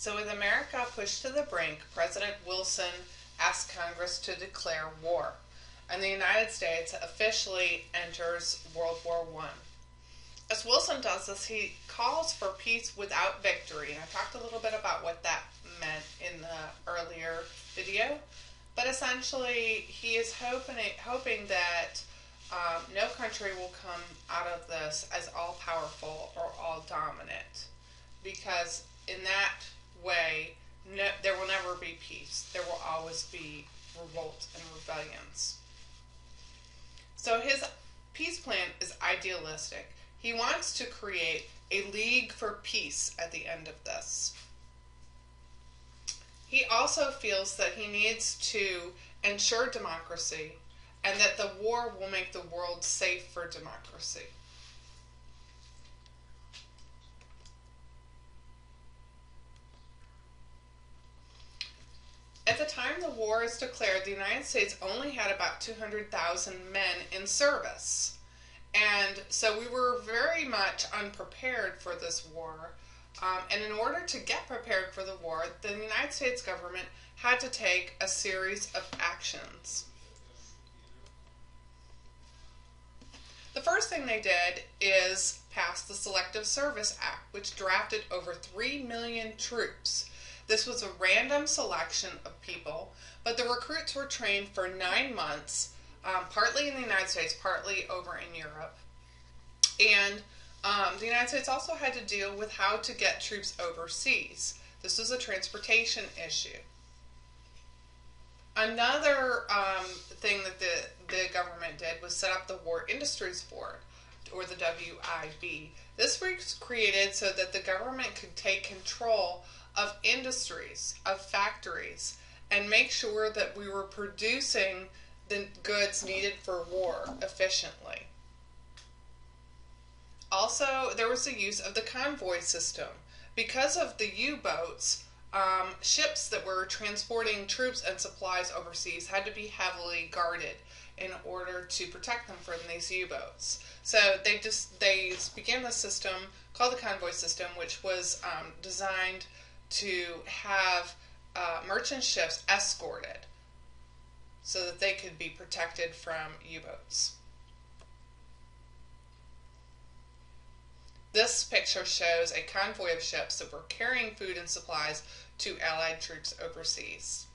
So with America pushed to the brink, President Wilson asked Congress to declare war, and the United States officially enters World War I. As Wilson does this, he calls for peace without victory, and I talked a little bit about what that meant in the earlier video, but essentially he is hoping that no country will come out of this as all powerful or all dominant, because in that way there will never be peace. There will always be revolt and rebellions. So his peace plan is idealistic. He wants to create a league for peace at the end of this. He also feels that he needs to ensure democracy and that the war will make the world safe for democracy. At the time the war is declared, the United States only had about 200,000 men in service. And so we were very much unprepared for this war. And in order to get prepared for the war, the United States government had to take a series of actions. The first thing they did is pass the Selective Service Act, which drafted over 3 million troops. This was a random selection of people, but the recruits were trained for 9 months, partly in the United States, partly over in Europe. And the United States also had to deal with how to get troops overseas. This was a transportation issue. Another thing that the government did was set up the War Industries Board, or the WIB. This was created so that the government could take control of industries, of factories, and make sure that we were producing the goods needed for war efficiently. Also, there was the use of the Convoy System. Because of the U-boats, ships that were transporting troops and supplies overseas had to be heavily guarded in order to protect them from these U-boats. So they began the system called the Convoy System, which was designed to have merchant ships escorted so that they could be protected from U-boats. This picture shows a convoy of ships that were carrying food and supplies to Allied troops overseas.